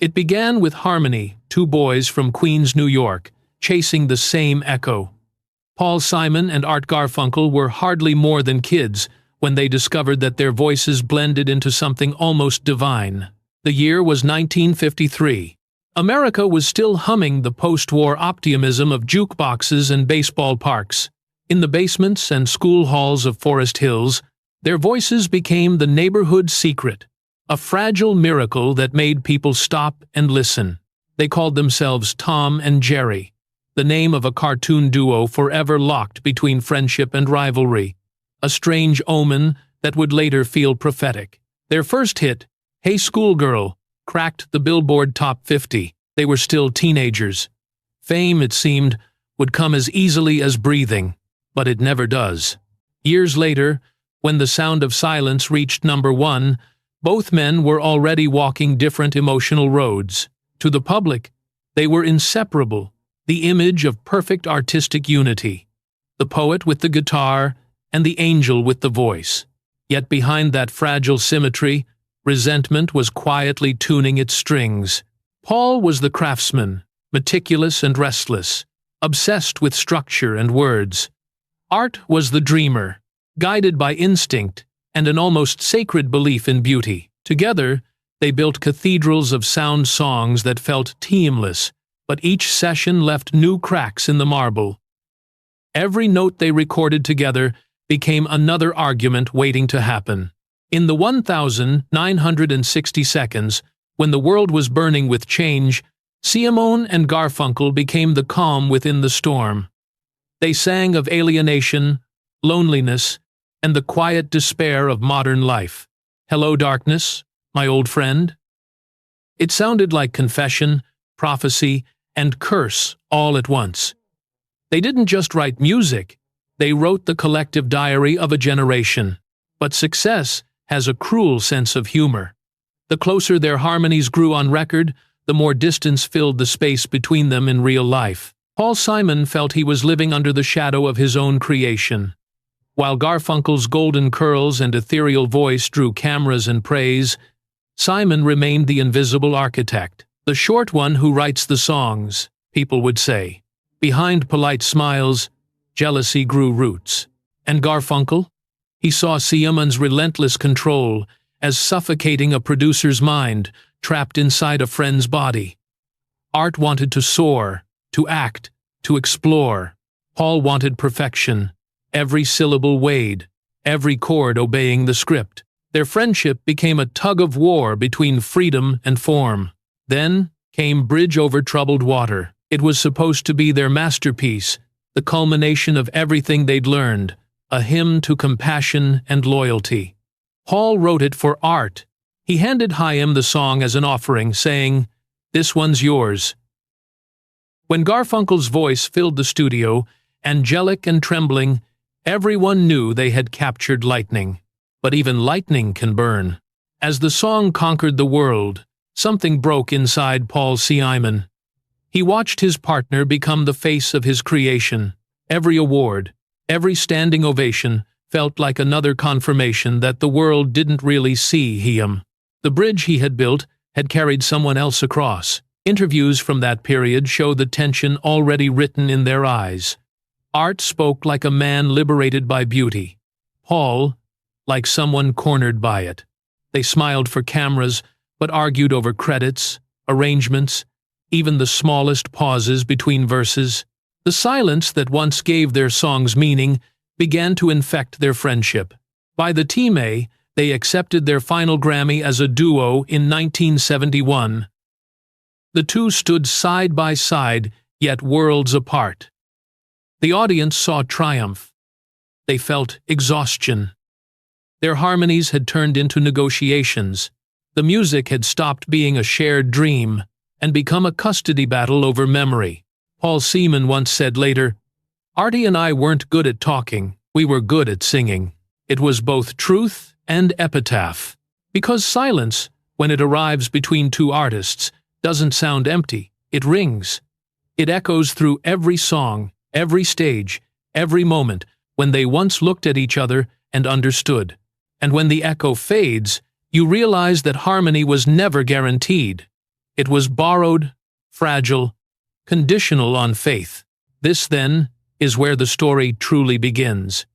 It began with Harmony, two boys from Queens, New York, chasing the same echo. Paul Simon and Art Garfunkel were hardly more than kids when they discovered that their voices blended into something almost divine. The year was 1953. America was still humming the post-war optimism of jukeboxes and baseball parks. In the basements and school halls of Forest Hills, their voices became the neighborhood secret, a fragile miracle that made people stop and listen. They called themselves Tom and Jerry, the name of a cartoon duo forever locked between friendship and rivalry, a strange omen that would later feel prophetic. Their first hit, Hey Schoolgirl, cracked the Billboard Top 50. They were still teenagers. Fame, it seemed, would come as easily as breathing, but it never does. Years later, when The Sound of Silence reached #1, both men were already walking different emotional roads. To the public, they were inseparable, the image of perfect artistic unity, the poet with the guitar and the angel with the voice. Yet behind that fragile symmetry, resentment was quietly tuning its strings. Paul was the craftsman, meticulous and restless, obsessed with structure and words. Art was the dreamer, guided by instinct and an almost sacred belief in beauty. Together, they built cathedrals of sound songs that felt teamless, but each session left new cracks in the marble. Every note they recorded together became another argument waiting to happen. In the 1,960 seconds, when the world was burning with change, Simon and Garfunkel became the calm within the storm. They sang of alienation, loneliness, and the quiet despair of modern life. Hello, darkness, my old friend. It sounded like confession, prophecy, and curse all at once. They didn't just write music, they wrote the collective diary of a generation. But success has a cruel sense of humor. The closer their harmonies grew on record, the more distance filled the space between them in real life. Paul Simon felt he was living under the shadow of his own creation. While Garfunkel's golden curls and ethereal voice drew cameras and praise, Simon remained the invisible architect, the short one who writes the songs, people would say. Behind polite smiles, jealousy grew roots. And Garfunkel? He saw Simon's relentless control as suffocating a producer's mind trapped inside a friend's body. Art wanted to soar, to act, to explore. Paul wanted perfection, every syllable weighed, every chord obeying the script. Their friendship became a tug-of-war between freedom and form. Then came Bridge Over Troubled Water. It was supposed to be their masterpiece, the culmination of everything they'd learned, a hymn to compassion and loyalty. Paul wrote it for Art. He handed Chaim the song as an offering, saying, "This one's yours." When Garfunkel's voice filled the studio, angelic and trembling, everyone knew they had captured lightning. But even lightning can burn. As the song conquered the world, something broke inside Paul Simon. He watched his partner become the face of his creation. Every award, every standing ovation felt like another confirmation that the world didn't really see him. The bridge he had built had carried someone else across. Interviews from that period show the tension already written in their eyes. Art spoke like a man liberated by beauty. Paul, like someone cornered by it. They smiled for cameras, but argued over credits, arrangements, even the smallest pauses between verses. The silence that once gave their songs meaning began to infect their friendship. By the time, they accepted their final Grammy as a duo in 1971. The two stood side by side, yet worlds apart. The audience saw triumph. They felt exhaustion. Their harmonies had turned into negotiations. The music had stopped being a shared dream and become a custody battle over memory. Paul Simon once said later, "Artie and I weren't good at talking, we were good at singing." It was both truth and epitaph. Because silence, when it arrives between two artists, doesn't sound empty, it rings. It echoes through every song, every stage, every moment, when they once looked at each other and understood. And when the echo fades, you realize that harmony was never guaranteed. It was borrowed, fragile, conditional on faith. This, then, is where the story truly begins.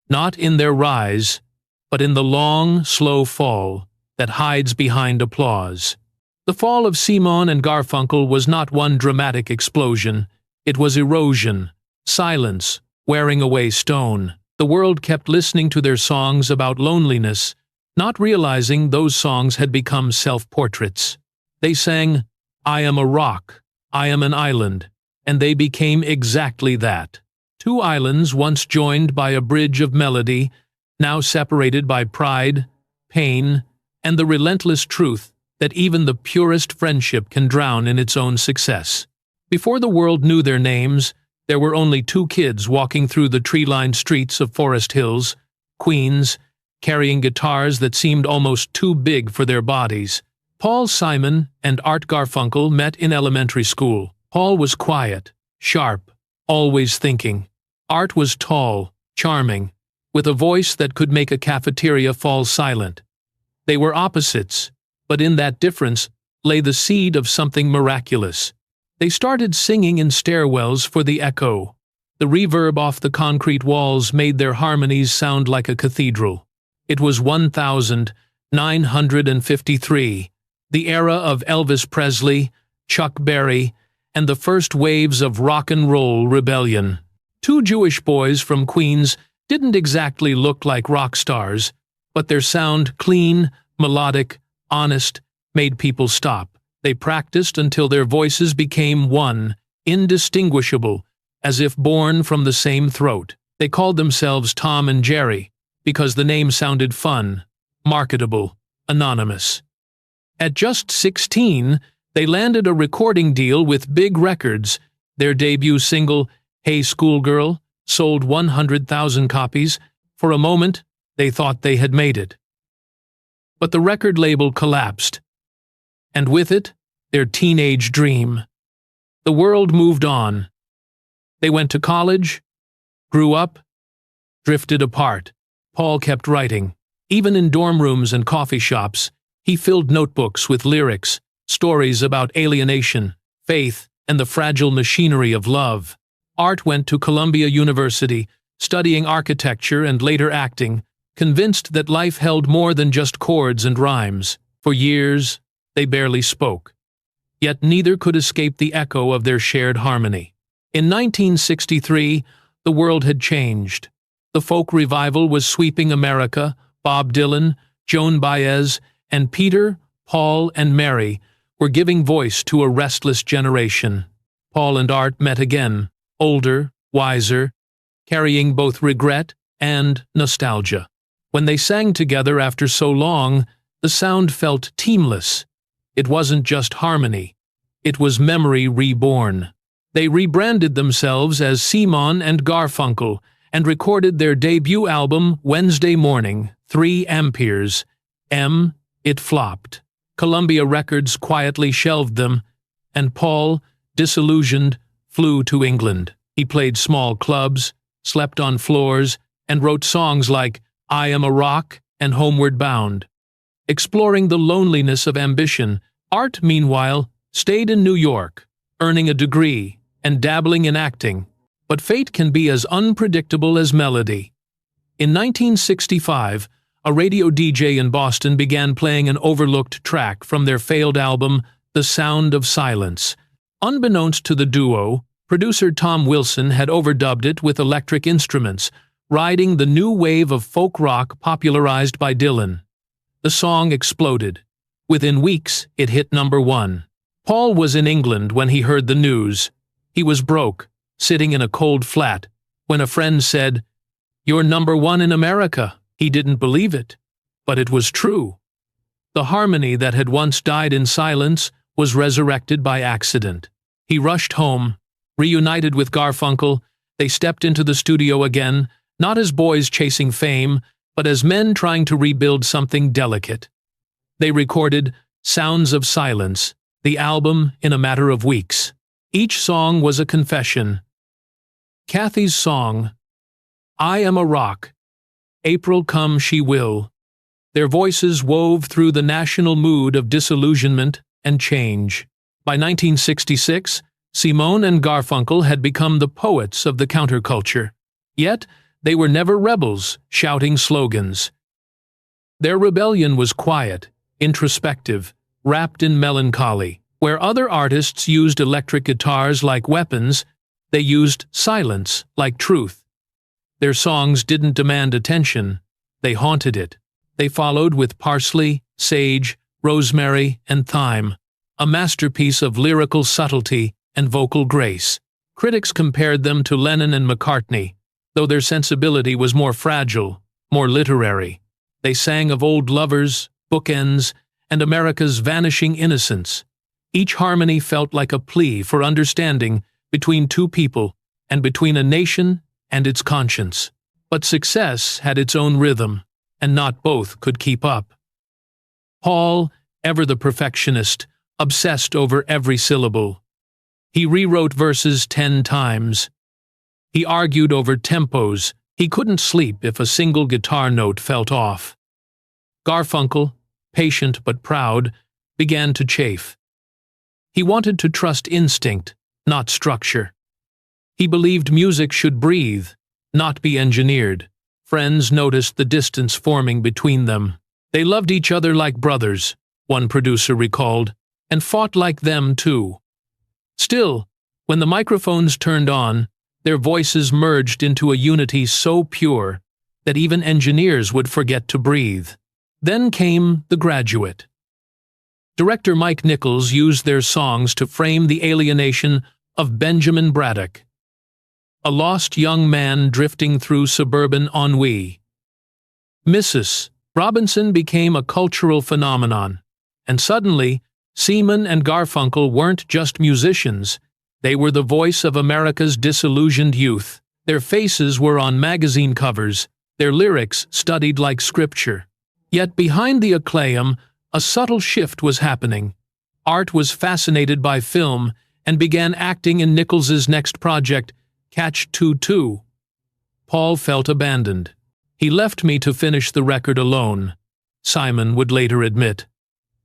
Not in their rise, but in the long, slow fall that hides behind applause. The fall of Simon and Garfunkel was not one dramatic explosion. It was erosion, silence, wearing away stone. The world kept listening to their songs about loneliness, not realizing those songs had become self-portraits. They sang, "I am a rock, I am an island," and they became exactly that. Two islands once joined by a bridge of melody, now separated by pride, pain, and the relentless truth that even the purest friendship can drown in its own success. Before the world knew their names, there were only two kids walking through the tree-lined streets of Forest Hills, Queens, carrying guitars that seemed almost too big for their bodies. Paul Simon and Art Garfunkel met in elementary school. Paul was quiet, sharp, always thinking. Art was tall, charming, with a voice that could make a cafeteria fall silent. They were opposites, but in that difference lay the seed of something miraculous. They started singing in stairwells for the echo. The reverb off the concrete walls made their harmonies sound like a cathedral. It was 1953, the era of Elvis Presley, Chuck Berry, and the first waves of rock and roll rebellion. Two Jewish boys from Queens didn't exactly look like rock stars, but their sound, clean, melodic, honest, made people stop. They practiced until their voices became one, indistinguishable, as if born from the same throat. They called themselves Tom and Jerry, because the name sounded fun, marketable, anonymous. At just 16, they landed a recording deal with big records. Their debut single, "Hey Schoolgirl," sold 100,000 copies. For a moment, they thought they had made it. But the record label collapsed, and with it, their teenage dream. The world moved on. They went to college, grew up, drifted apart. Paul kept writing. Even in dorm rooms and coffee shops, he filled notebooks with lyrics, stories about alienation, faith, and the fragile machinery of love. Art went to Columbia University, studying architecture and later acting, convinced that life held more than just chords and rhymes. For years, they barely spoke. Yet neither could escape the echo of their shared harmony. In 1963, the world had changed. The folk revival was sweeping America. Bob Dylan, Joan Baez, and Peter, Paul, and Mary were giving voice to a restless generation. Paul and Art met again, older, wiser, carrying both regret and nostalgia. When they sang together after so long, the sound felt teamless. It wasn't just harmony. It was memory reborn. They rebranded themselves as Simon and Garfunkel and recorded their debut album Wednesday Morning, 3 Amperes. It flopped. Columbia Records quietly shelved them, and Paul, disillusioned, flew to England. He played small clubs, slept on floors, and wrote songs like "I Am a Rock" and "Homeward Bound." Exploring the loneliness of ambition, Art, meanwhile, stayed in New York, earning a degree and dabbling in acting. But fate can be as unpredictable as melody. In 1965, a radio DJ in Boston began playing an overlooked track from their failed album, The Sound of Silence. Unbeknownst to the duo, producer Tom Wilson had overdubbed it with electric instruments, riding the new wave of folk rock popularized by Dylan. The song exploded. Within weeks, it hit #1. Paul was in England when he heard the news. He was broke, sitting in a cold flat, when a friend said, "You're #1 in America." He didn't believe it, but it was true. The harmony that had once died in silence was resurrected by accident. He rushed home. Reunited with Garfunkel, they stepped into the studio again, not as boys chasing fame, but as men trying to rebuild something delicate. They recorded Sounds of Silence, the album, in a matter of weeks. Each song was a confession. Kathy's song, "I Am a Rock," "April Come She Will." Their voices wove through the national mood of disillusionment and change. By 1966, Simon and Garfunkel had become the poets of the counterculture. Yet, they were never rebels, shouting slogans. Their rebellion was quiet, introspective, wrapped in melancholy. Where other artists used electric guitars like weapons, they used silence like truth. Their songs didn't demand attention, they haunted it. They followed with parsley, sage, rosemary, and thyme, a masterpiece of lyrical subtlety and vocal grace. Critics compared them to Lennon and McCartney, though their sensibility was more fragile, more literary. They sang of old lovers, bookends, and America's vanishing innocence. Each harmony felt like a plea for understanding between two people and between a nation and its conscience. But success had its own rhythm, and not both could keep up. Paul, ever the perfectionist, obsessed over every syllable. He rewrote verses 10 times. He argued over tempos. He couldn't sleep if a single guitar note felt off. Garfunkel, patient but proud, began to chafe. He wanted to trust instinct, not structure. He believed music should breathe, not be engineered. Friends noticed the distance forming between them. They loved each other like brothers, one producer recalled, and fought like them too. Still, when the microphones turned on, their voices merged into a unity so pure that even engineers would forget to breathe. Then came The Graduate. Director Mike Nichols used their songs to frame the alienation of Benjamin Braddock, a lost young man drifting through suburban ennui. Mrs. Robinson became a cultural phenomenon, and suddenly, Simon and Garfunkel weren't just musicians, they were the voice of America's disillusioned youth. Their faces were on magazine covers, their lyrics studied like scripture. Yet behind the acclaim, a subtle shift was happening. Art was fascinated by film and began acting in Nichols's next project, Catch 2-2. Paul felt abandoned. He left me to finish the record alone, Simon would later admit.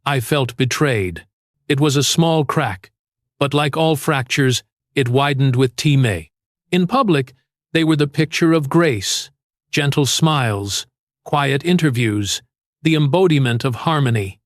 I felt betrayed. It was a small crack, but like all fractures, it widened with May. In public, they were the picture of grace, gentle smiles, quiet interviews, the embodiment of harmony.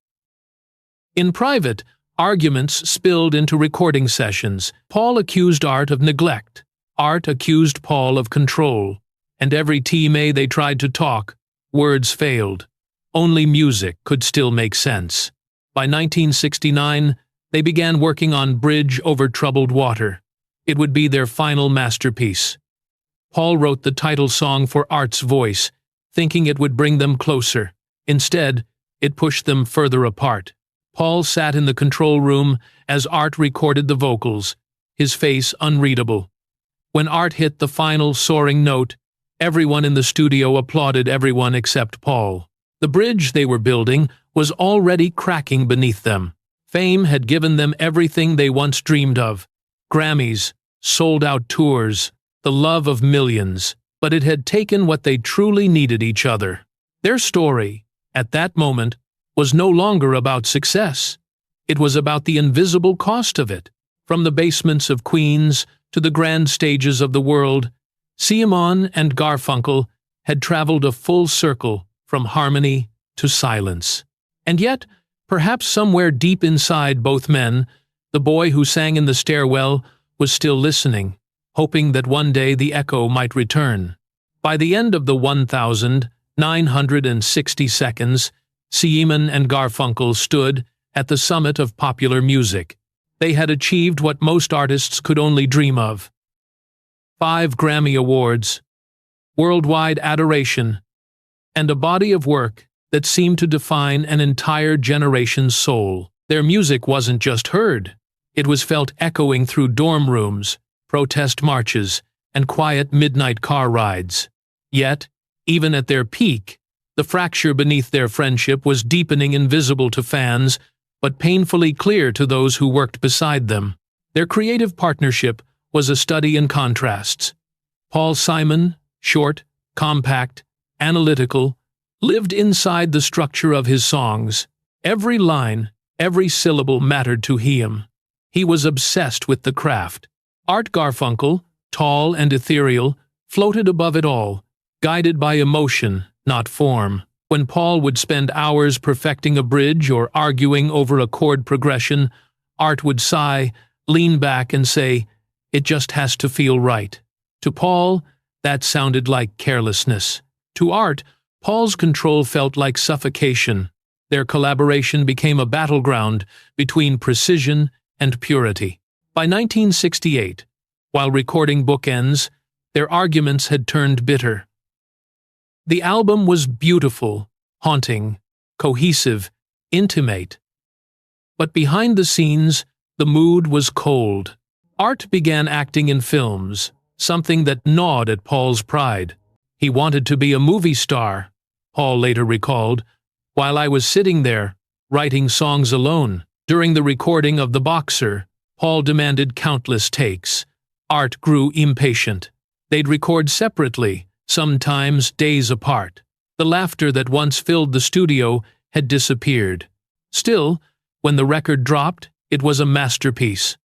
In private, arguments spilled into recording sessions. Paul accused Art of neglect. Art accused Paul of control. And every May they tried to talk, words failed. Only music could still make sense. By 1969, they began working on Bridge Over Troubled Water. It would be their final masterpiece. Paul wrote the title song for Art's voice, thinking it would bring them closer. Instead, it pushed them further apart. Paul sat in the control room as Art recorded the vocals, his face unreadable. When Art hit the final soaring note, everyone in the studio applauded everyone except Paul. The bridge they were building was already cracking beneath them. Fame had given them everything they once dreamed of: Grammys, sold-out tours, the love of millions. But it had taken what they truly needed: each other. Their story, at that moment, was no longer about success. It was about the invisible cost of it. From the basements of Queens to the grand stages of the world, Simon and Garfunkel had traveled a full circle from harmony to silence. And yet, perhaps somewhere deep inside both men, the boy who sang in the stairwell was still listening, hoping that one day the echo might return. By the end of the 1,960 seconds, Simon and Garfunkel stood at the summit of popular music. They had achieved what most artists could only dream of: 5 Grammy Awards, worldwide adoration, and a body of work that seemed to define an entire generation's soul. Their music wasn't just heard. It was felt echoing through dorm rooms, protest marches, and quiet midnight car rides. Yet, even at their peak, the fracture beneath their friendship was deepening, invisible to fans, but painfully clear to those who worked beside them. Their creative partnership was a study in contrasts. Paul Simon, short, compact, analytical, lived inside the structure of his songs. Every line, Every syllable mattered to him. He was obsessed with the craft. Art Garfunkel, tall and ethereal, floated above it all, guided by emotion, not form. When Paul would spend hours perfecting a bridge or arguing over a chord progression, Art would sigh, lean back and say, "It just has to feel right." To Paul, that sounded like carelessness. To Art, Paul's control felt like suffocation. Their collaboration became a battleground between precision and purity. By 1968, while recording Bookends, their arguments had turned bitter. The album was beautiful, haunting, cohesive, intimate. But behind the scenes, the mood was cold. Art began acting in films, something that gnawed at Paul's pride. He wanted to be a movie star, Paul later recalled, "While I was sitting there, writing songs alone." During the recording of The Boxer, Paul demanded countless takes. Art grew impatient. They'd record separately, sometimes days apart. The laughter that once filled the studio had disappeared. Still, when the record dropped, it was a masterpiece.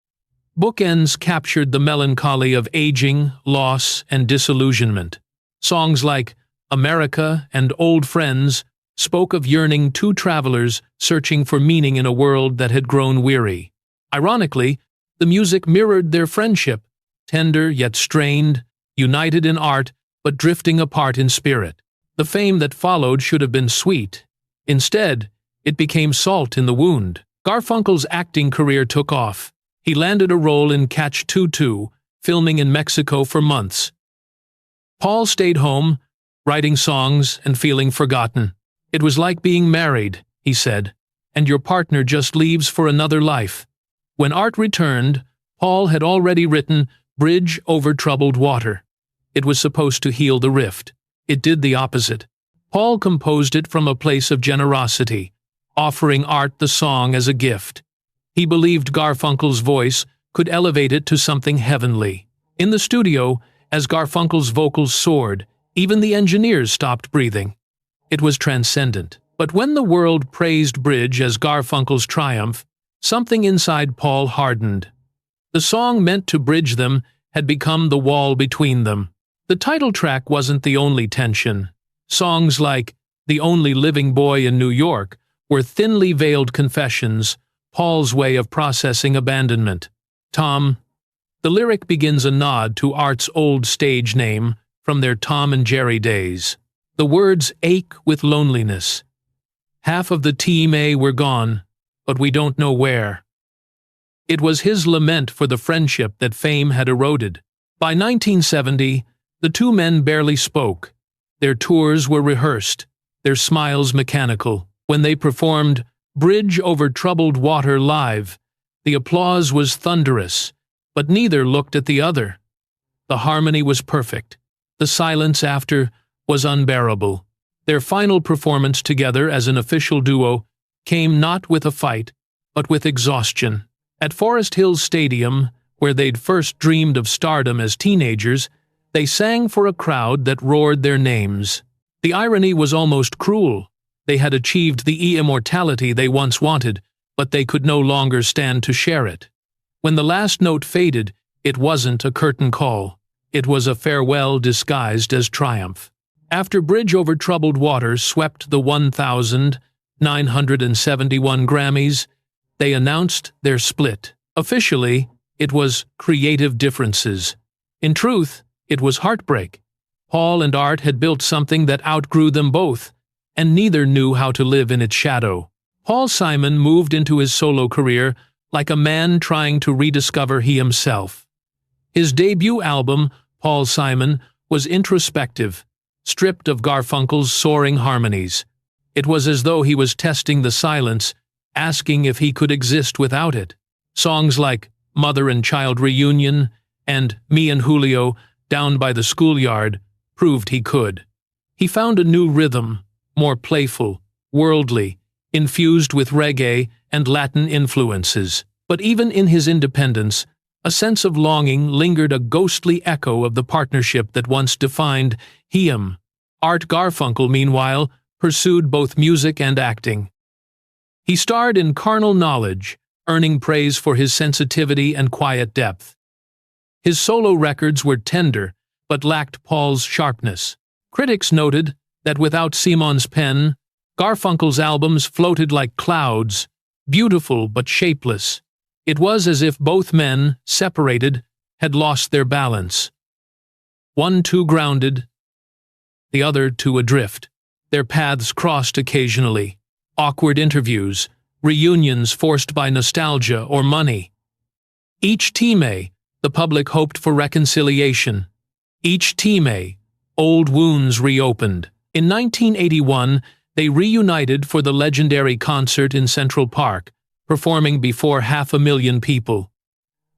Bookends captured the melancholy of aging, loss, and disillusionment. Songs like America and Old Friends spoke of yearning two travelers searching for meaning in a world that had grown weary. Ironically, the music mirrored their friendship, tender yet strained, united in art but drifting apart in spirit. The fame that followed should have been sweet. Instead, it became salt in the wound. Garfunkel's acting career took off. He landed a role in Catch 22, filming in Mexico for months. Paul stayed home, writing songs and feeling forgotten. "It was like being married," he said, "and your partner just leaves for another life." When Art returned, Paul had already written Bridge Over Troubled Water. It was supposed to heal the rift. It did the opposite. Paul composed it from a place of generosity, offering Art the song as a gift. He believed Garfunkel's voice could elevate it to something heavenly. In the studio, as Garfunkel's vocals soared, even the engineers stopped breathing. It was transcendent. But when the world praised Bridge as Garfunkel's triumph, something inside Paul hardened. The song meant to bridge them had become the wall between them. The title track wasn't the only tension. Songs like The Only Living Boy in New York were thinly veiled confessions, Paul's way of processing abandonment. Tom. The lyric begins a nod to Art's old stage name from their Tom and Jerry days. The words ache with loneliness. Half of the Team A were gone, but we don't know where. It was his lament for the friendship that fame had eroded. By 1970, the two men barely spoke. Their tours were rehearsed, their smiles mechanical. When they performed Bridge Over Troubled Water live, the applause was thunderous, but neither looked at the other. The harmony was perfect. The silence after was unbearable. Their final performance together as an official duo came not with a fight, but with exhaustion. At Forest Hills Stadium, where they'd first dreamed of stardom as teenagers, they sang for a crowd that roared their names. The irony was almost cruel. They had achieved the immortality they once wanted, but they could no longer stand to share it. When the last note faded, it wasn't a curtain call. It was a farewell disguised as triumph. After Bridge Over Troubled Water swept the 1,971 Grammys, they announced their split. Officially, it was creative differences. In truth, it was heartbreak. Paul and Art had built something that outgrew them both, and neither knew how to live in its shadow. Paul Simon moved into his solo career like a man trying to rediscover he himself. His debut album, Paul Simon, was introspective, stripped of Garfunkel's soaring harmonies. It was as though he was testing the silence, asking if he could exist without it. Songs like Mother and Child Reunion and Me and Julio, Down by the Schoolyard, proved he could. He found a new rhythm, more playful, worldly, infused with reggae and Latin influences. But even in his independence, a sense of longing lingered, a ghostly echo of the partnership that once defined him. Art Garfunkel, meanwhile, pursued both music and acting. He starred in Carnal Knowledge, earning praise for his sensitivity and quiet depth. His solo records were tender, but lacked Paul's sharpness. Critics noted that without Simon's pen, Garfunkel's albums floated like clouds, beautiful but shapeless. It was as if both men, separated, had lost their balance. One too grounded, the other too adrift. Their paths crossed occasionally. Awkward interviews, reunions forced by nostalgia or money. Each time, the public hoped for reconciliation. Each time, old wounds reopened. In 1981, they reunited for the legendary concert in Central Park, performing before 500,000 people.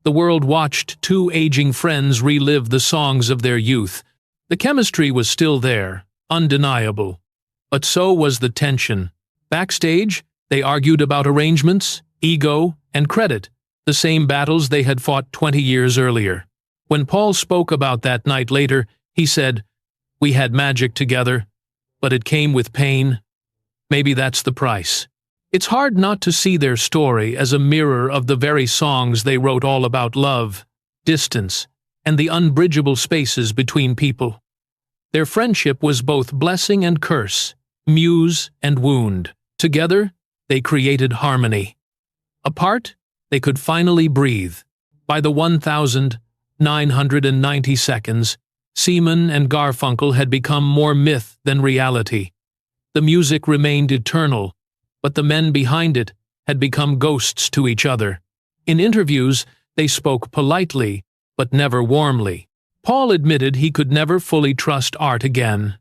The world watched two aging friends relive the songs of their youth. The chemistry was still there, undeniable. But so was the tension. Backstage, they argued about arrangements, ego, and credit, the same battles they had fought 20 years earlier. When Paul spoke about that night later, he said, "We had magic together, but it came with pain. Maybe that's the price." It's hard not to see their story as a mirror of the very songs they wrote all about love, distance, and the unbridgeable spaces between people. Their friendship was both blessing and curse, muse and wound. Together, they created harmony. Apart, they could finally breathe. By the 1,990 seconds, Simon and Garfunkel had become more myth than reality. The music remained eternal, but the men behind it had become ghosts to each other. In interviews, they spoke politely, but never warmly. Paul admitted he could never fully trust Art again.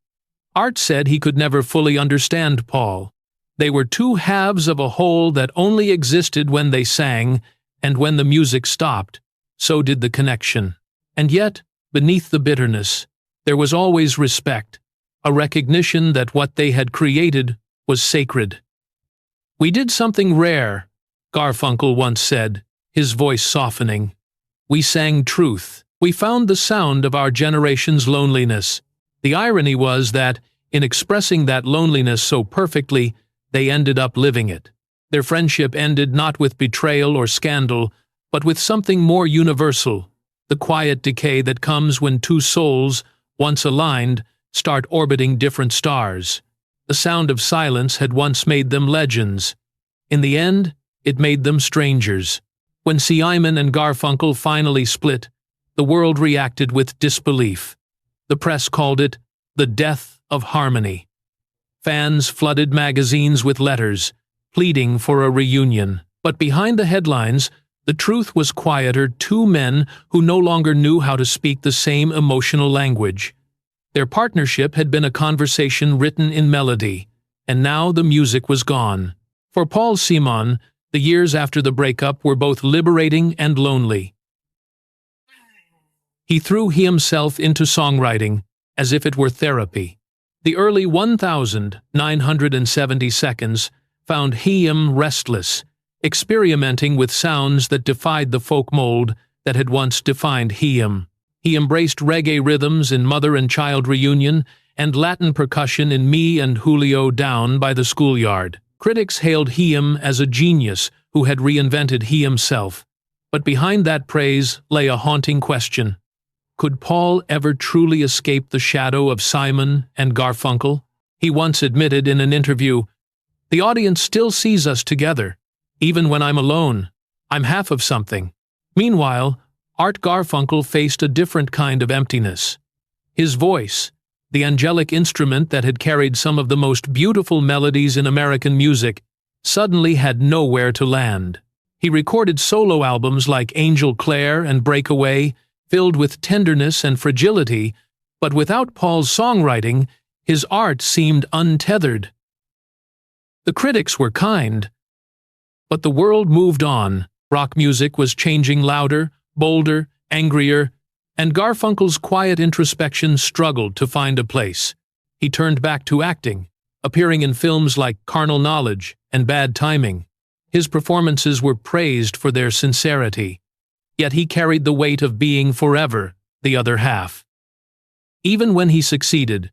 Art said he could never fully understand Paul. They were two halves of a whole that only existed when they sang, and when the music stopped, so did the connection. And yet, beneath the bitterness, there was always respect, a recognition that what they had created was sacred. "We did something rare," Garfunkel once said, his voice softening. "We sang truth. We found the sound of our generation's loneliness." The irony was that, in expressing that loneliness so perfectly, they ended up living it. Their friendship ended not with betrayal or scandal, but with something more universal, the quiet decay that comes when two souls, once aligned, start orbiting different stars. The sound of silence had once made them legends. In the end, it made them strangers. When Simon and Garfunkel finally split, the world reacted with disbelief. The press called it the death of harmony. Fans flooded magazines with letters, pleading for a reunion. But behind the headlines, the truth was quieter: two men who no longer knew how to speak the same emotional language. Their partnership had been a conversation written in melody, and now the music was gone. For Paul Simon, the years after the breakup were both liberating and lonely. He threw himself into songwriting, as if it were therapy. The early 1,970 seconds found him restless, experimenting with sounds that defied the folk mold that had once defined him. He embraced reggae rhythms in Mother and Child Reunion and Latin percussion in Me and Julio Down by the Schoolyard. Critics hailed him as a genius who had reinvented himself. But behind that praise lay a haunting question. Could Paul ever truly escape the shadow of Simon and Garfunkel? He once admitted in an interview, "The audience still sees us together. Even when I'm alone, I'm half of something." Meanwhile, Art Garfunkel faced a different kind of emptiness. His voice, the angelic instrument that had carried some of the most beautiful melodies in American music, suddenly had nowhere to land. He recorded solo albums like Angel Claire and Breakaway, filled with tenderness and fragility, but without Paul's songwriting, his art seemed untethered. The critics were kind, but the world moved on. Rock music was changing louder, bolder, angrier, and Garfunkel's quiet introspection struggled to find a place. He turned back to acting, appearing in films like Carnal Knowledge and Bad Timing. His performances were praised for their sincerity, yet he carried the weight of being forever the other half. Even when he succeeded,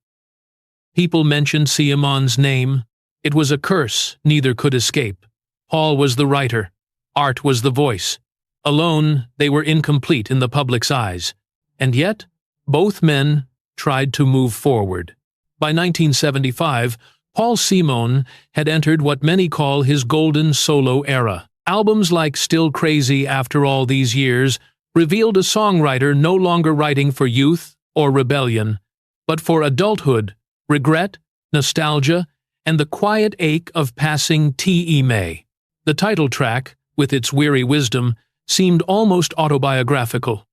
people mentioned Simon's name. It was a curse neither could escape. Paul was the writer. Art was the voice. Alone, they were incomplete in the public's eyes. And yet, both men tried to move forward. By 1975, Paul Simon had entered what many call his golden solo era. Albums like Still Crazy After All These Years revealed a songwriter no longer writing for youth or rebellion, but for adulthood, regret, nostalgia, and the quiet ache of passing T.E. May. The title track, with its weary wisdom, seemed almost autobiographical.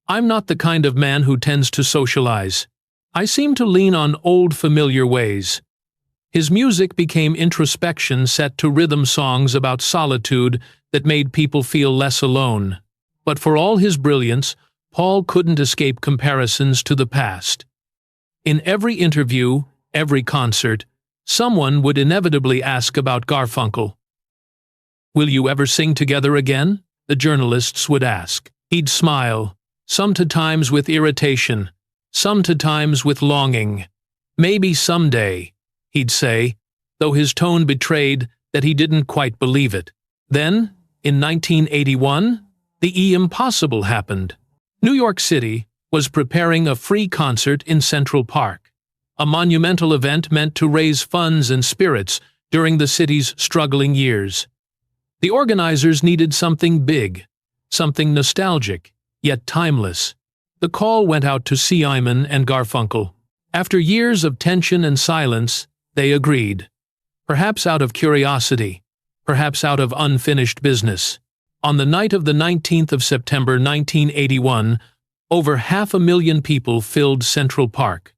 I'm not the kind of man who tends to socialize. I seem to lean on old familiar ways. His music became introspection set to rhythm songs about solitude that made people feel less alone. But for all his brilliance, Paul couldn't escape comparisons to the past. In every interview, every concert, someone would inevitably ask about Garfunkel. "Will you ever sing together again?" the journalists would ask. He'd smile, sometimes with irritation, sometimes with longing. "Maybe someday," he'd say, though his tone betrayed that he didn't quite believe it. Then, in 1981, the impossible happened. New York City was preparing a free concert in Central Park, a monumental event meant to raise funds and spirits during the city's struggling years. The organizers needed something big, something nostalgic, yet timeless. The call went out to Simon and Garfunkel. After years of tension and silence, they agreed. Perhaps out of curiosity, perhaps out of unfinished business. On the night of the 19th of September 1981, over 500,000 people filled Central Park.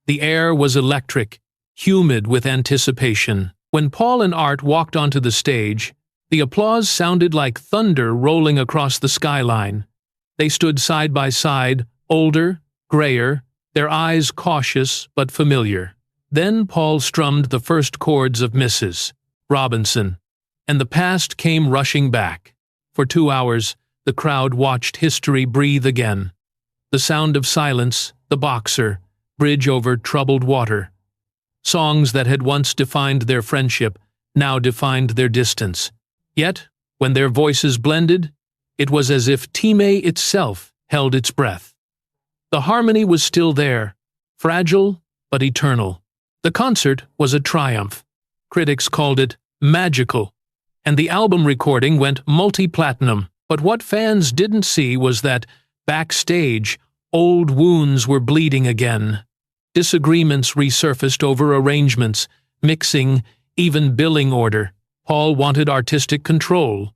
The air was electric, humid with anticipation. When Paul and Art walked onto the stage, the applause sounded like thunder rolling across the skyline. They stood side by side, older, grayer, their eyes cautious but familiar. Then Paul strummed the first chords of Mrs. Robinson, and the past came rushing back. For 2 hours, the crowd watched history breathe again. The sound of silence, the boxer, bridge over troubled water. Songs that had once defined their friendship now defined their distance. Yet, when their voices blended, it was as if T.May itself held its breath. The harmony was still there, fragile but eternal. The concert was a triumph. Critics called it magical, and the album recording went multi-platinum. But what fans didn't see was that, backstage, old wounds were bleeding again. Disagreements resurfaced over arrangements, mixing, even billing order. Paul wanted artistic control.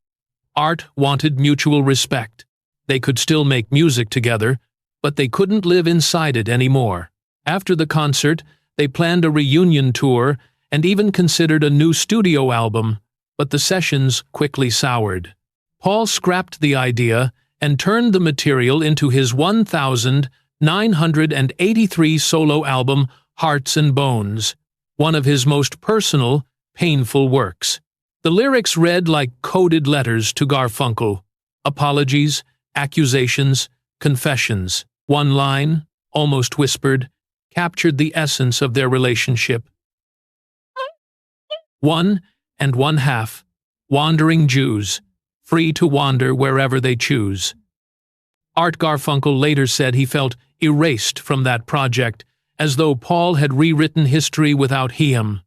Art wanted mutual respect. They could still make music together, but they couldn't live inside it anymore. After the concert, they planned a reunion tour and even considered a new studio album, but the sessions quickly soured. Paul scrapped the idea and turned the material into his 1983 solo album, Hearts and Bones, one of his most personal, painful works. The lyrics read like coded letters to Garfunkel. Apologies, accusations, confessions. One line, almost whispered, captured the essence of their relationship. 1½ wandering Jews, free to wander wherever they choose. Art Garfunkel later said he felt erased from that project, as though Paul had rewritten history without him.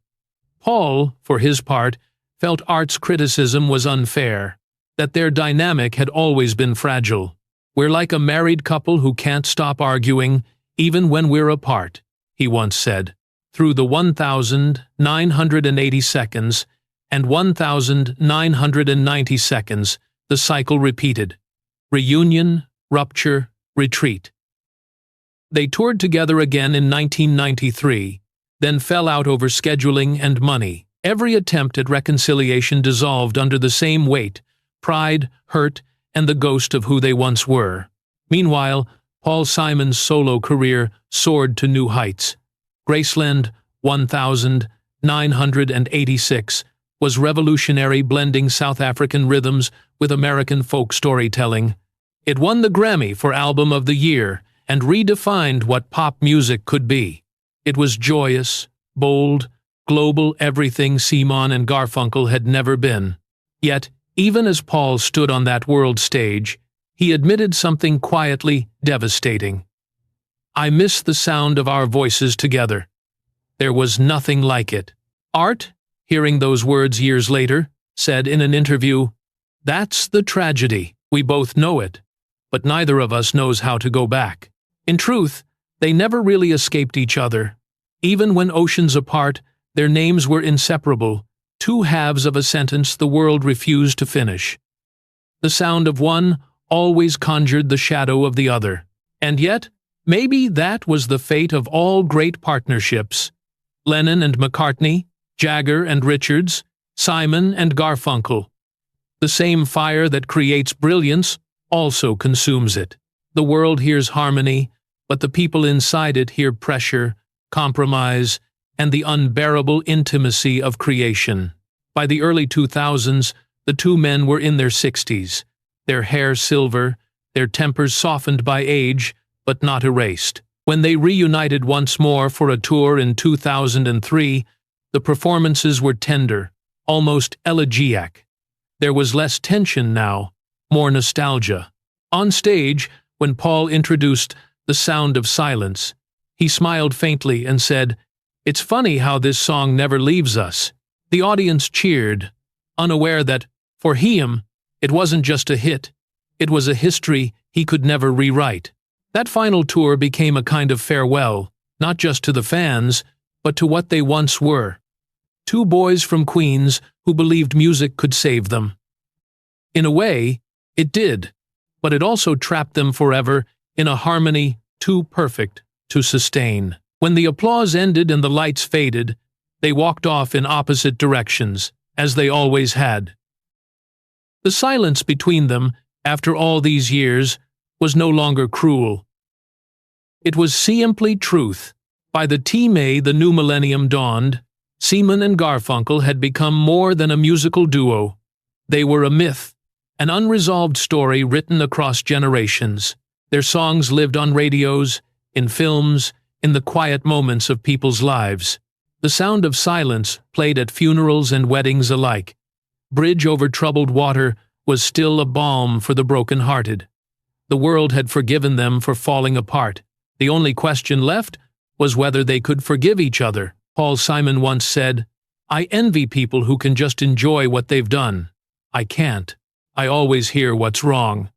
Paul, for his part, felt Art's criticism was unfair, that their dynamic had always been fragile. "We're like a married couple who can't stop arguing, even when we're apart," he once said. Through the 1,980 seconds and 1,990 seconds, the cycle repeated. Reunion, rupture, retreat. They toured together again in 1993, then fell out over scheduling and money. Every attempt at reconciliation dissolved under the same weight, pride, hurt, and the ghost of who they once were. Meanwhile, Paul Simon's solo career soared to new heights. Graceland 1986 was revolutionary, blending South African rhythms with American folk storytelling. It won the Grammy for Album of the Year and redefined what pop music could be. It was joyous, bold, global, everything Simon and Garfunkel had never been. Yet, even as Paul stood on that world stage, he admitted something quietly devastating. "I miss the sound of our voices together. There was nothing like it." Art, hearing those words years later, said in an interview, "That's the tragedy. We both know it, but neither of us knows how to go back." In truth, they never really escaped each other. Even when oceans apart, their names were inseparable, two halves of a sentence the world refused to finish. The sound of one always conjured the shadow of the other. And yet, maybe that was the fate of all great partnerships. Lennon and McCartney, Jagger and Richards, Simon and Garfunkel. The same fire that creates brilliance also consumes it. The world hears harmony, but the people inside it hear pressure, compromise, and the unbearable intimacy of creation. By the early 2000s, the two men were in their 60s, their hair silver, their tempers softened by age, but not erased. When they reunited once more for a tour in 2003, the performances were tender, almost elegiac. There was less tension now, more nostalgia. On stage, when Paul introduced The Sound of Silence, he smiled faintly and said, "It's funny how this song never leaves us." The audience cheered, unaware that, for him, it wasn't just a hit, it was a history he could never rewrite. That final tour became a kind of farewell, not just to the fans, but to what they once were. Two boys from Queens who believed music could save them. In a way, it did, but it also trapped them forever in a harmony too perfect to sustain. When the applause ended and the lights faded, they walked off in opposite directions, as they always had. The silence between them, after all these years, was no longer cruel. It was simply truth. By the time the new millennium dawned, Simon and Garfunkel had become more than a musical duo. They were a myth, an unresolved story written across generations. Their songs lived on radios, in films, in the quiet moments of people's lives. The Sound of Silence played at funerals and weddings alike. Bridge Over Troubled Water was still a balm for the broken-hearted. The world had forgiven them for falling apart. The only question left was whether they could forgive each other. Paul Simon once said, "I envy people who can just enjoy what they've done. I can't. I always hear what's wrong."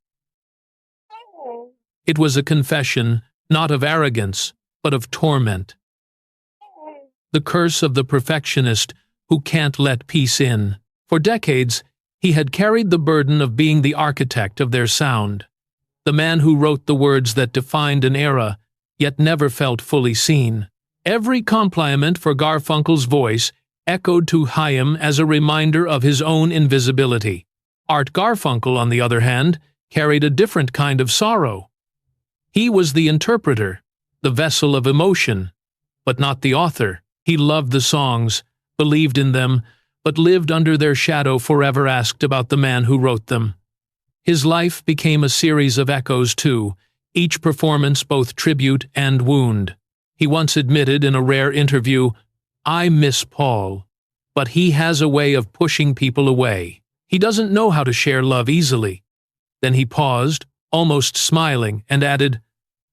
It was a confession, not of arrogance, but of torment. The curse of the perfectionist who can't let peace in. For decades, he had carried the burden of being the architect of their sound. The man who wrote the words that defined an era, yet never felt fully seen. Every compliment for Garfunkel's voice echoed to Chaim as a reminder of his own invisibility. Art Garfunkel, on the other hand, carried a different kind of sorrow. He was the interpreter, the vessel of emotion, but not the author. He loved the songs, believed in them, but lived under their shadow forever asked about the man who wrote them. His life became a series of echoes too, each performance both tribute and wound. He once admitted in a rare interview, "I miss Paul, but he has a way of pushing people away. He doesn't know how to share love easily." Then he paused, almost smiling, and added,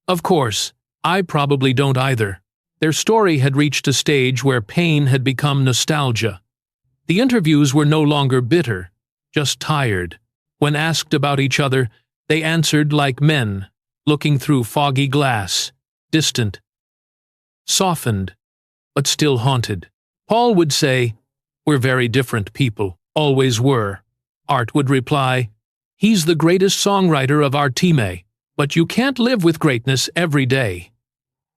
"Of course, I probably don't either." Their story had reached a stage where pain had become nostalgia. The interviews were no longer bitter, just tired. When asked about each other, they answered like men, looking through foggy glass, distant, softened, but still haunted. Paul would say, "We're very different people, always were." Art would reply, "He's the greatest songwriter of our time, but you can't live with greatness every day."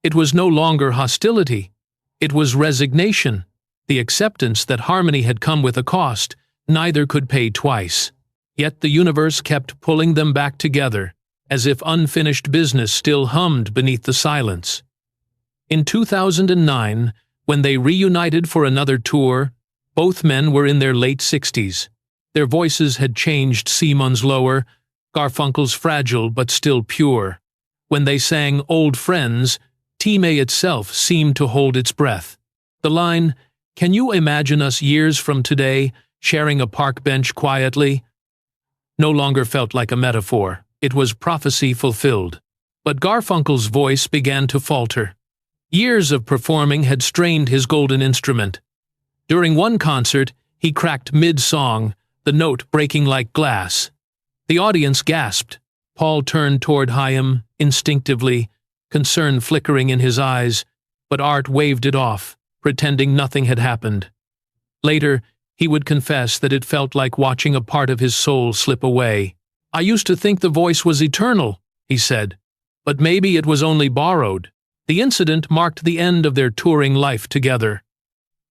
It was no longer hostility. It was resignation, the acceptance that harmony had come with a cost, neither could pay twice. Yet the universe kept pulling them back together, as if unfinished business still hummed beneath the silence. In 2009, when they reunited for another tour, both men were in their late 60s. Their voices had changed, Simon's lower, Garfunkel's fragile but still pure. When they sang Old Friends, Time itself seemed to hold its breath. The line, "Can you imagine us years from today?" sharing a park bench quietly, no longer felt like a metaphor. It was prophecy fulfilled. But Garfunkel's voice began to falter. Years of performing had strained his golden instrument. During one concert, he cracked mid-song, the note breaking like glass. The audience gasped. Paul turned toward Chaim instinctively, concern flickering in his eyes, but Art waved it off, pretending nothing had happened. Later, he would confess that it felt like watching a part of his soul slip away. "I used to think the voice was eternal," he said, "but maybe it was only borrowed." The incident marked the end of their touring life together.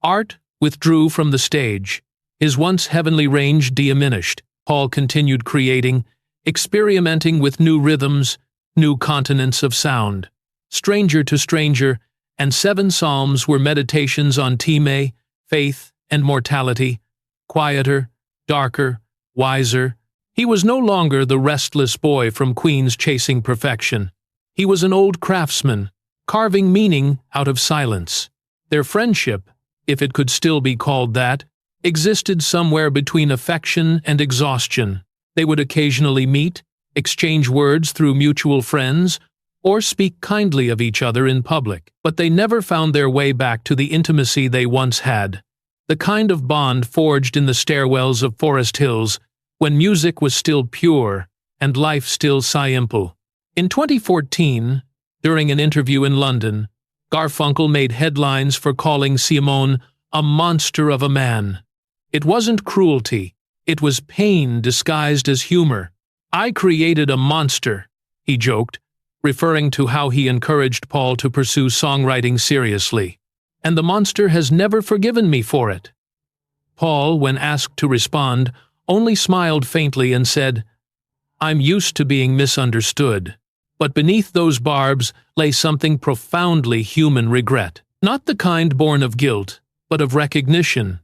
Art withdrew from the stage. His once heavenly range diminished. Paul continued creating, experimenting with new rhythms, new continents of sound. Stranger to Stranger and 7 Psalms were meditations on Time, faith, and mortality. Quieter, darker, wiser. He was no longer the restless boy from Queens chasing perfection. He was an old craftsman, carving meaning out of silence. Their friendship, if it could still be called that, existed somewhere between affection and exhaustion. They would occasionally meet, exchange words through mutual friends, or speak kindly of each other in public, but they never found their way back to the intimacy they once had. The kind of bond forged in the stairwells of Forest Hills, when music was still pure and life still simple. In 2014, during an interview in London, Garfunkel made headlines for calling Simon a monster of a man. It wasn't cruelty, it was pain disguised as humor. "I created a monster," he joked, referring to how he encouraged Paul to pursue songwriting seriously. "And the monster has never forgiven me for it." Paul, when asked to respond, only smiled faintly and said, "I'm used to being misunderstood." But beneath those barbs lay something profoundly human regret. Not the kind born of guilt, but of recognition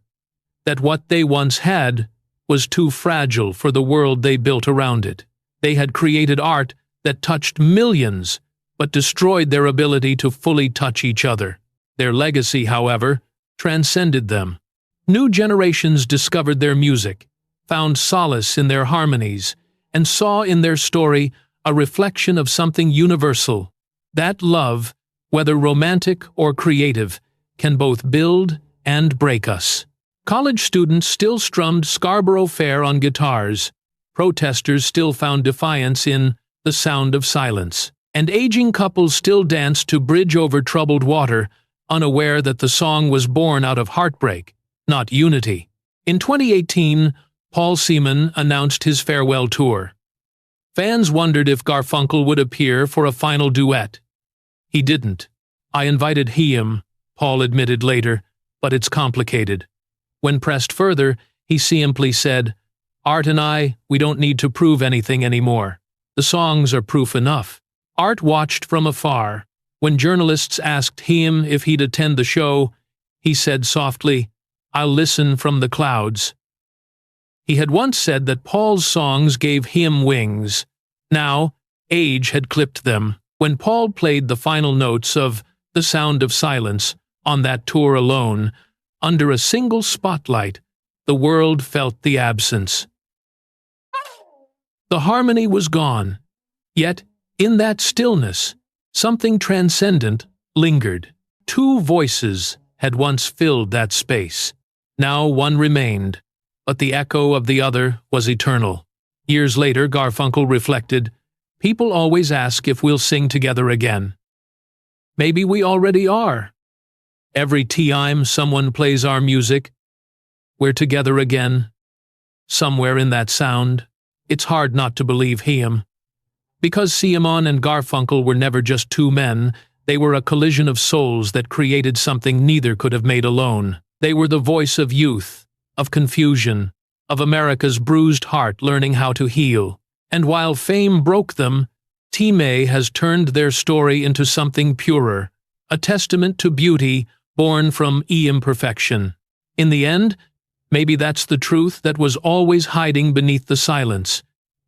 that what they once had was too fragile for the world they built around it. They had created art that touched millions, but destroyed their ability to fully touch each other. Their legacy, however, transcended them. New generations discovered their music, found solace in their harmonies, and saw in their story a reflection of something universal. That love, whether romantic or creative, can both build and break us. College students still strummed Scarborough Fair on guitars. Protesters still found defiance in The Sound of Silence. And aging couples still danced to Bridge Over Troubled Water, unaware that the song was born out of heartbreak, not unity. In 2018, Paul Simon announced his farewell tour. Fans wondered if Garfunkel would appear for a final duet. He didn't. "I invited him," Paul admitted later, "but it's complicated." When pressed further, he simply said, "Art and I, we don't need to prove anything anymore. The songs are proof enough." Art watched from afar. When journalists asked him if he'd attend the show, he said softly, "I'll listen from the clouds." He had once said that Paul's songs gave him wings. Now, age had clipped them. When Paul played the final notes of The Sound of Silence on that tour alone, under a single spotlight, the world felt the absence. The harmony was gone, yet, in that stillness, something transcendent lingered. 2 voices had once filled that space. Now one remained, but the echo of the other was eternal. Years later, Garfunkel reflected, "People always ask if we'll sing together again. Maybe we already are. Every time someone plays our music, we're together again, somewhere in that sound." It's hard not to believe him. Because Simon and Garfunkel were never just 2 men, they were a collision of souls that created something neither could have made alone. They were the voice of youth, of confusion, of America's bruised heart learning how to heal. And while fame broke them, Time has turned their story into something purer, a testament to beauty born from imperfection. In the end, maybe that's the truth that was always hiding beneath the silence,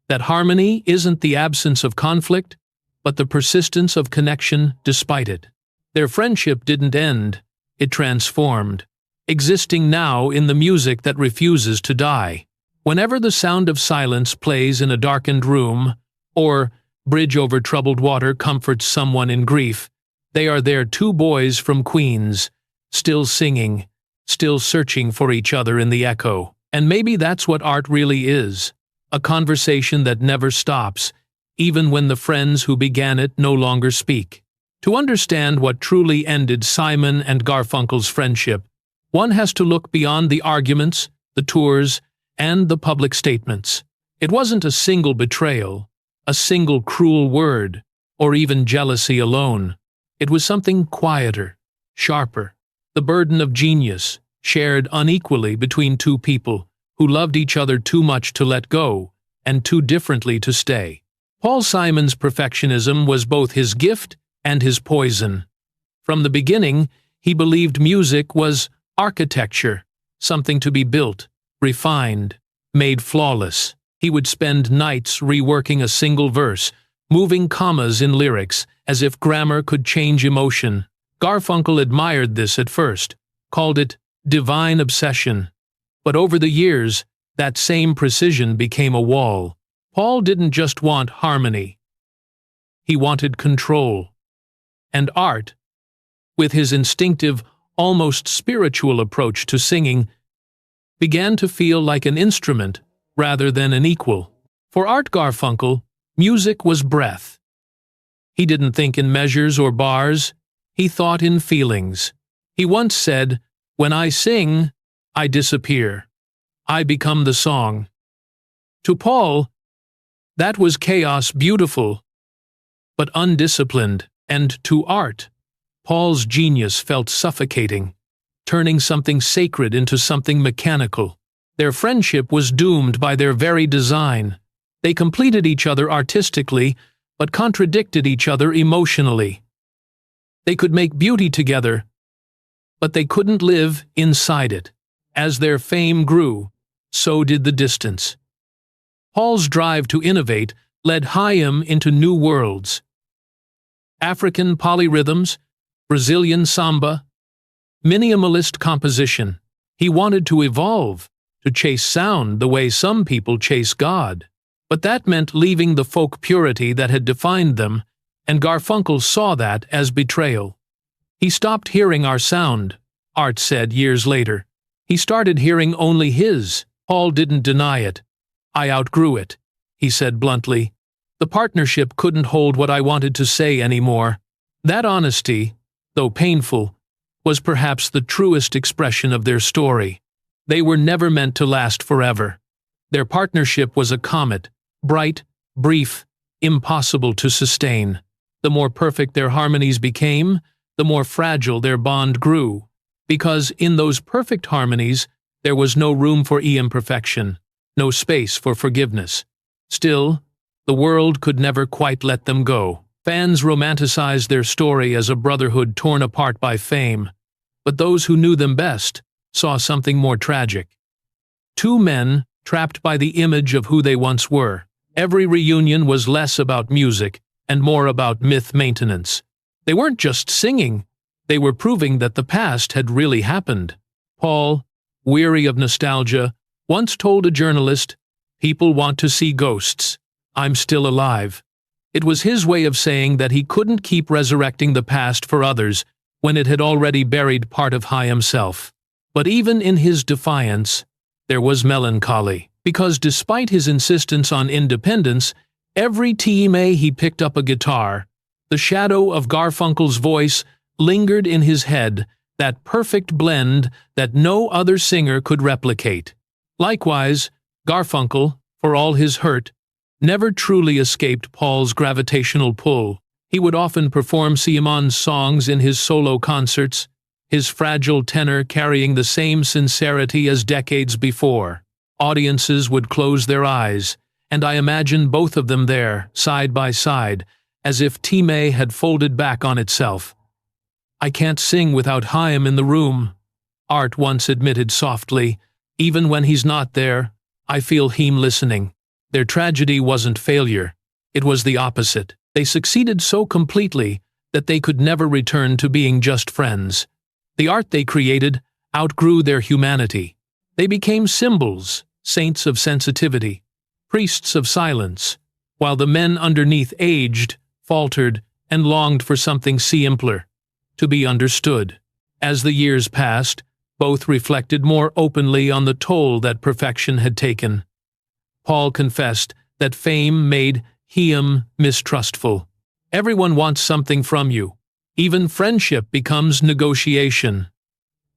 that harmony isn't the absence of conflict, but the persistence of connection despite it. Their friendship didn't end, it transformed. existing now in the music that refuses to die. Whenever the sound of silence plays in a darkened room, or Bridge Over Troubled Water comforts someone in grief, they are there, two boys from Queens, still singing, still searching for each other in the echo. And maybe that's what art really is, a conversation that never stops, even when the friends who began it no longer speak. To understand what truly ended Simon and Garfunkel's friendship, one has to look beyond the arguments, the tours, and the public statements. It wasn't a single betrayal, a single cruel word, or even jealousy alone. It was something quieter, sharper, the burden of genius, shared unequally between two people who loved each other too much to let go and too differently to stay. Paul Simon's perfectionism was both his gift and his poison. From the beginning, he believed music was architecture, something to be built, refined, made flawless. He would spend nights reworking a single verse, moving commas in lyrics, as if grammar could change emotion. Garfunkel admired this at first, called it divine obsession. But over the years, that same precision became a wall. Paul didn't just want harmony. He wanted control. And Art, with his instinctive, almost spiritual approach to singing, began to feel like an instrument rather than an equal. For Art Garfunkel, music was breath. He didn't think in measures or bars, he thought in feelings. He once said, "When I sing, I disappear. I become the song." To Paul, that was chaos beautiful, but undisciplined. And to Art, Paul's genius felt suffocating, turning something sacred into something mechanical. Their friendship was doomed by their very design. They completed each other artistically, but contradicted each other emotionally. They could make beauty together, but they couldn't live inside it. As their fame grew, so did the distance. Paul's drive to innovate led Chaim into new worlds. African polyrhythms, Brazilian samba, minimalist composition. He wanted to evolve, to chase sound the way some people chase God. But that meant leaving the folk purity that had defined them, and Garfunkel saw that as betrayal. He stopped hearing our sound, Art said years later. He started hearing only his. Paul didn't deny it. "I outgrew it," he said bluntly. "The partnership couldn't hold what I wanted to say anymore." That honesty, though painful, was perhaps the truest expression of their story. They were never meant to last forever. Their partnership was a comet, bright, brief, impossible to sustain. The more perfect their harmonies became, the more fragile their bond grew, because in those perfect harmonies there was no room for imperfection, no space for forgiveness. Still, the world could never quite let them go. Fans romanticized their story as a brotherhood torn apart by fame, but those who knew them best saw something more tragic. Two men trapped by the image of who they once were. Every reunion was less about music and more about myth maintenance. They weren't just singing, they were proving that the past had really happened. Paul, weary of nostalgia, once told a journalist, "People want to see ghosts. I'm still alive." It was his way of saying that he couldn't keep resurrecting the past for others when it had already buried part of himself. But even in his defiance, there was melancholy, because despite his insistence on independence, every time he picked up a guitar, the shadow of Garfunkel's voice lingered in his head, that perfect blend that no other singer could replicate. Likewise, Garfunkel, for all his hurt, never truly escaped Paul's gravitational pull. He would often perform Simon's songs in his solo concerts, his fragile tenor carrying the same sincerity as decades before. Audiences would close their eyes, and I imagine both of them there, side by side, as if Time had folded back on itself. "I can't sing without Chaim in the room," Art once admitted softly. "Even when he's not there, I feel him listening." Their tragedy wasn't failure. It was the opposite. They succeeded so completely that they could never return to being just friends. The art they created outgrew their humanity. They became symbols, saints of sensitivity, priests of silence, while the men underneath aged, faltered, and longed for something simpler, to be understood. As the years passed, both reflected more openly on the toll that perfection had taken. Paul confessed that fame made him mistrustful. Everyone wants something from you. Even friendship becomes negotiation.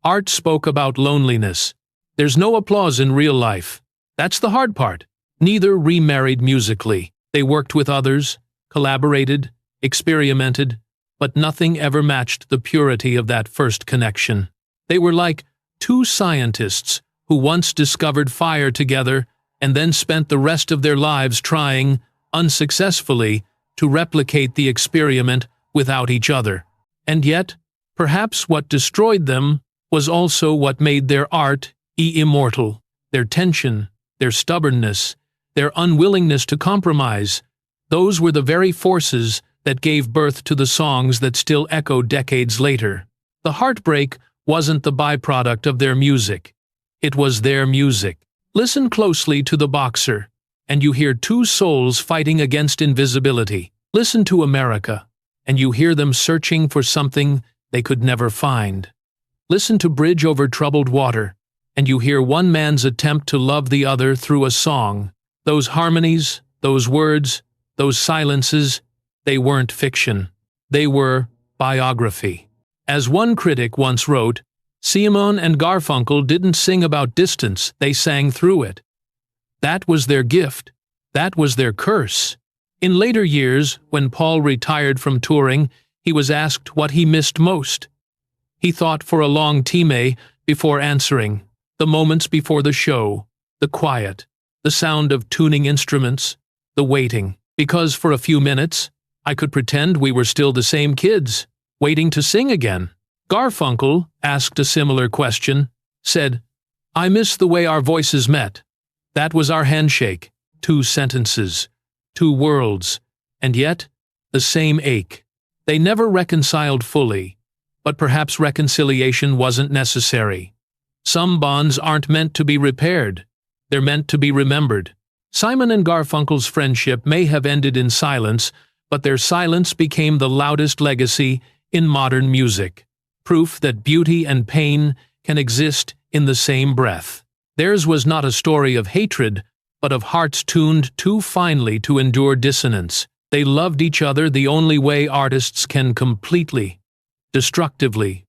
Art spoke about loneliness. There's no applause in real life. That's the hard part. Neither remarried musically. They worked with others, collaborated, experimented, but nothing ever matched the purity of that first connection. They were like two scientists who once discovered fire together and then spent the rest of their lives trying, unsuccessfully, to replicate the experiment without each other. And yet, perhaps what destroyed them was also what made their art immortal. Their tension, their stubbornness, their unwillingness to compromise, those were the very forces that gave birth to the songs that still echo decades later. The heartbreak wasn't the byproduct of their music. It was their music. Listen closely to The Boxer, and you hear two souls fighting against invisibility. Listen to America, and you hear them searching for something they could never find. Listen to Bridge Over Troubled Water, and you hear one man's attempt to love the other through a song. Those harmonies, those words, those silences, they weren't fiction. They were biography. As one critic once wrote, Simon and Garfunkel didn't sing about distance, they sang through it. That was their gift. That was their curse. In later years, when Paul retired from touring, he was asked what he missed most. He thought for a long time before answering. The moments before the show, the quiet, the sound of tuning instruments, the waiting. Because for a few minutes, I could pretend we were still the same kids, waiting to sing again. Garfunkel, asked a similar question, said, I miss the way our voices met. That was our handshake, 2 sentences, 2 worlds, and yet, the same ache. They never reconciled fully, but perhaps reconciliation wasn't necessary. Some bonds aren't meant to be repaired. They're meant to be remembered. Simon and Garfunkel's friendship may have ended in silence, but their silence became the loudest legacy in modern music. Proof that beauty and pain can exist in the same breath. Theirs was not a story of hatred, but of hearts tuned too finely to endure dissonance. They loved each other the only way artists can completely, destructively,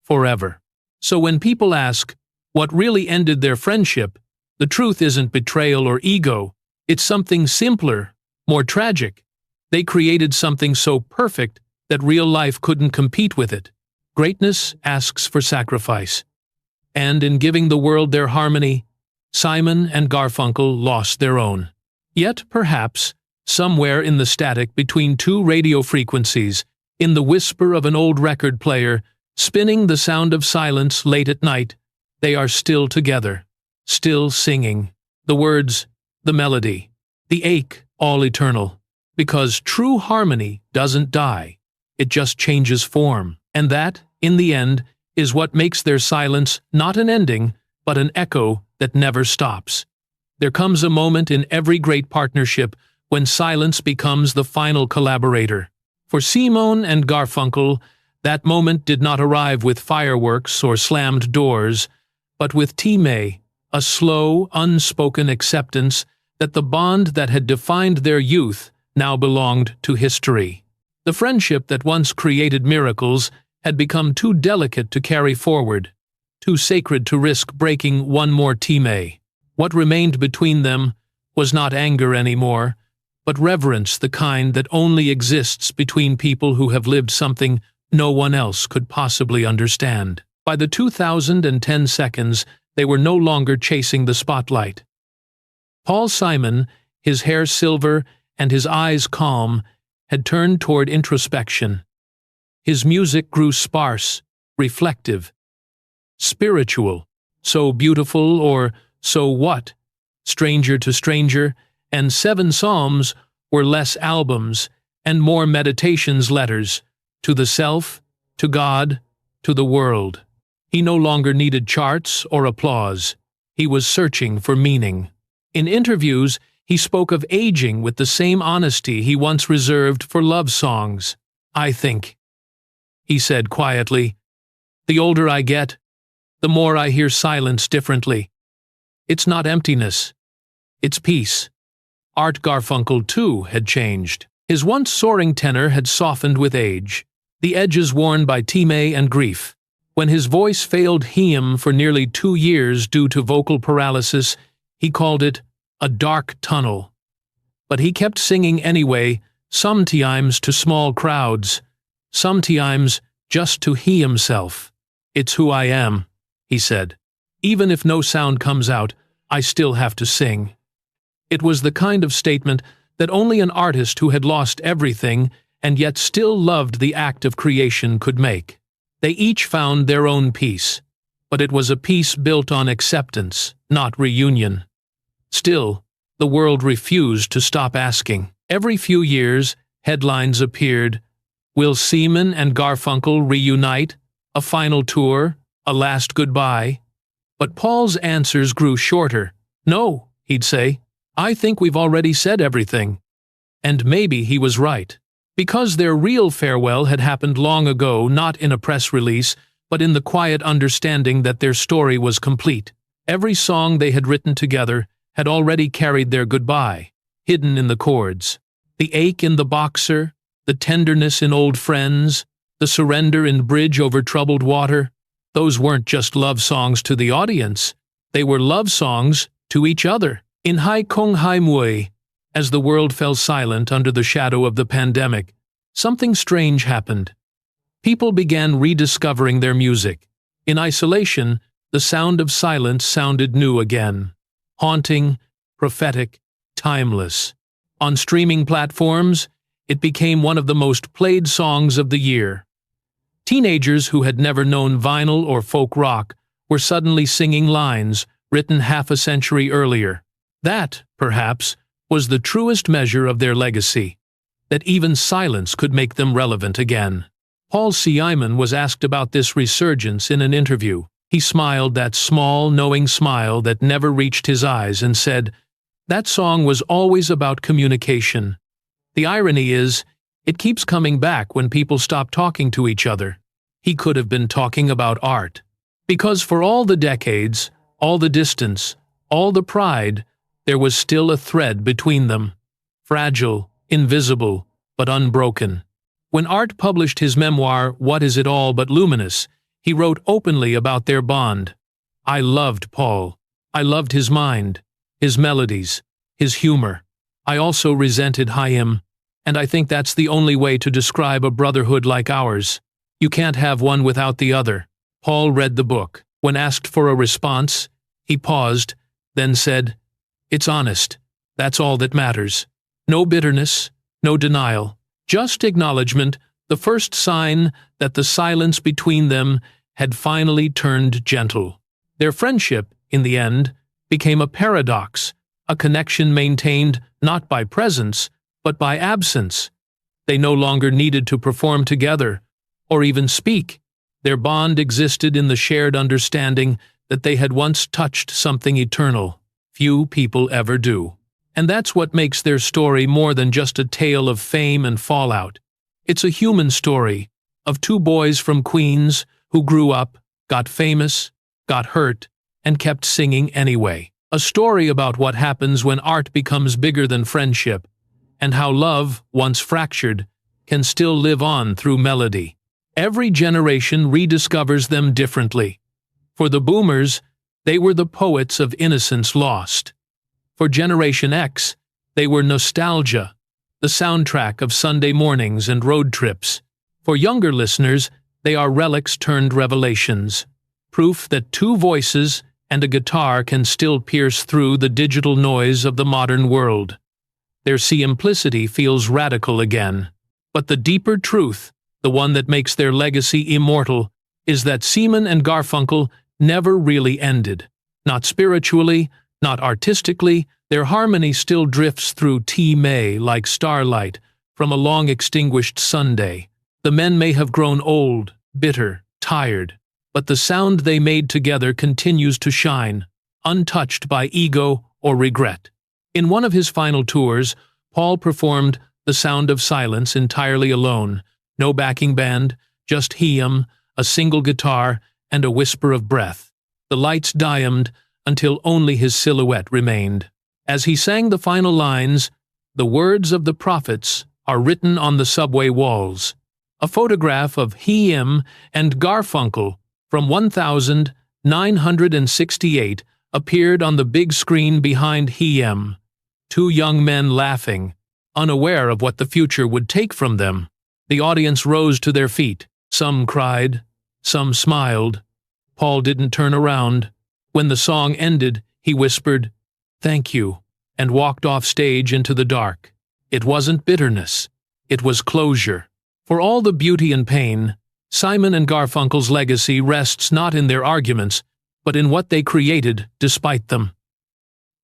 forever. So when people ask, what really ended their friendship, the truth isn't betrayal or ego, it's something simpler, more tragic. They created something so perfect that real life couldn't compete with it. Greatness asks for sacrifice. And in giving the world their harmony, Simon and Garfunkel lost their own. Yet, perhaps, somewhere in the static between 2 radio frequencies, in the whisper of an old record player, spinning the sound of silence late at night, they are still together, still singing. The words, the melody, the ache, all eternal. Because true harmony doesn't die, it just changes form. And that, in the end, is what makes their silence not an ending, but an echo that never stops. There comes a moment in every great partnership when silence becomes the final collaborator. For Simon and Garfunkel, that moment did not arrive with fireworks or slammed doors, but with time, a slow, unspoken acceptance that the bond that had defined their youth now belonged to history. The friendship that once created miracles had become too delicate to carry forward, too sacred to risk breaking one more time. What remained between them was not anger anymore, but reverence, the kind that only exists between people who have lived something no one else could possibly understand. By the 2010 seconds, they were no longer chasing the spotlight. Paul Simon, his hair silver and his eyes calm, had turned toward introspection. His music grew sparse, reflective, spiritual, so beautiful or so what, stranger to stranger, and 7 psalms were less albums and more meditations letters, to the self, to God, to the world. He no longer needed charts or applause. He was searching for meaning. In interviews, he spoke of aging with the same honesty he once reserved for love songs. "I think," he said quietly, "the older I get, the more I hear silence differently. It's not emptiness. It's peace." Art Garfunkel, too, had changed. His once soaring tenor had softened with age, the edges worn by time and grief. When his voice failed him for nearly 2 years due to vocal paralysis, he called it a dark tunnel. But he kept singing anyway, sometimes to small crowds, sometimes just to he himself. "It's who I am," he said. "Even if no sound comes out, I still have to sing." It was the kind of statement that only an artist who had lost everything and yet still loved the act of creation could make. They each found their own peace, but it was a peace built on acceptance, not reunion. Still, the world refused to stop asking. Every few years, headlines appeared: "Will Simon and Garfunkel reunite? A final tour? A last goodbye?" But Paul's answers grew shorter. "No," he'd say, "I think we've already said everything." And maybe he was right. Because their real farewell had happened long ago, not in a press release, but in the quiet understanding that their story was complete. Every song they had written together had already carried their goodbye, hidden in the chords. The ache in the boxer, the tenderness in old friends, the surrender in Bridge Over Troubled Water, those weren't just love songs to the audience, they were love songs to each other. In Hai Kong Hai Mui, as the world fell silent under the shadow of the pandemic, something strange happened. People began rediscovering their music. In isolation, the sound of silence sounded new again. Haunting, prophetic, timeless. On streaming platforms, it became one of the most played songs of the year. Teenagers who had never known vinyl or folk rock were suddenly singing lines written half a century earlier. That, perhaps, was the truest measure of their legacy, that even silence could make them relevant again. Paul Simon was asked about this resurgence in an interview. He smiled that small, knowing smile that never reached his eyes and said, "That song was always about communication. The irony is, it keeps coming back when people stop talking to each other." He could have been talking about art. Because for all the decades, all the distance, all the pride, there was still a thread between them. Fragile, invisible, but unbroken. When Art published his memoir, What Is It All But Luminous, he wrote openly about their bond. "I loved Paul. I loved his mind, his melodies, his humor. I also resented Chaim, and I think that's the only way to describe a brotherhood like ours. You can't have one without the other." Paul read the book. When asked for a response, he paused, then said, "It's honest. That's all that matters. No bitterness, no denial. Just acknowledgement, the first sign that the silence between them had finally turned gentle." Their friendship, in the end, became a paradox, a connection maintained not by presence, but by absence. They no longer needed to perform together, or even speak. Their bond existed in the shared understanding that they had once touched something eternal. Few people ever do. And that's what makes their story more than just a tale of fame and fallout. It's a human story of two boys from Queens who grew up, got famous, got hurt, and kept singing anyway. A story about what happens when art becomes bigger than friendship, and how love, once fractured, can still live on through melody. Every generation rediscovers them differently. For the boomers, they were the poets of innocence lost. For Generation X, they were nostalgia, the soundtrack of Sunday mornings and road trips. For younger listeners, they are relics turned revelations, proof that two voices and a guitar can still pierce through the digital noise of the modern world. Their simplicity feels radical again. But the deeper truth, the one that makes their legacy immortal, is that Simon and Garfunkel never really ended. Not spiritually, not artistically, their harmony still drifts through May like starlight from a long-extinguished Sunday. The men may have grown old, bitter, tired, but the sound they made together continues to shine, untouched by ego or regret. In one of his final tours, Paul performed The Sound of Silence entirely alone, no backing band, just him, a single guitar, and a whisper of breath. The lights dimmed until only his silhouette remained. As he sang the final lines, the words of the prophets are written on the subway walls. A photograph of him and Garfunkel from 1968 appeared on the big screen behind him. Two young men laughing, unaware of what the future would take from them. The audience rose to their feet. Some cried, some smiled. Paul didn't turn around. When the song ended, he whispered, "Thank you," and walked off stage into the dark. It wasn't bitterness. It was closure. For all the beauty and pain, Simon and Garfunkel's legacy rests not in their arguments, but in what they created despite them.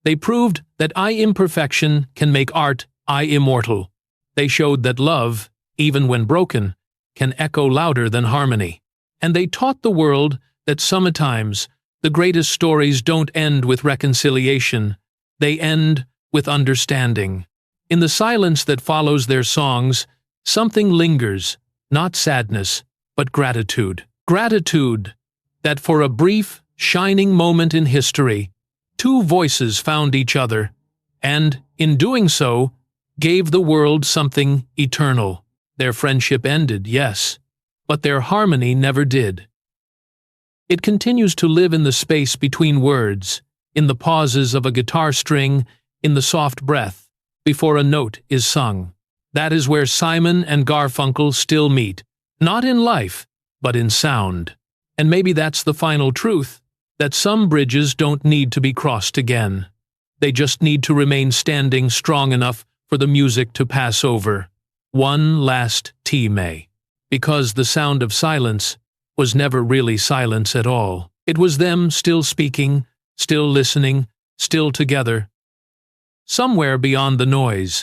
They proved that imperfection can make art immortal. They showed that love, even when broken, can echo louder than harmony. And they taught the world that sometimes the greatest stories don't end with reconciliation, they end with understanding. In the silence that follows their songs, something lingers, not sadness, but gratitude. Gratitude that for a brief, shining moment in history, two voices found each other, and, in doing so, gave the world something eternal. Their friendship ended, yes, but their harmony never did. It continues to live in the space between words, in the pauses of a guitar string, in the soft breath, before a note is sung. That is where Simon and Garfunkel still meet, not in life, but in sound. And maybe that's the final truth, that some bridges don't need to be crossed again. They just need to remain standing strong enough for the music to pass over. One last May. Because the sound of silence was never really silence at all. It was them still speaking, still listening, still together. Somewhere beyond the noise.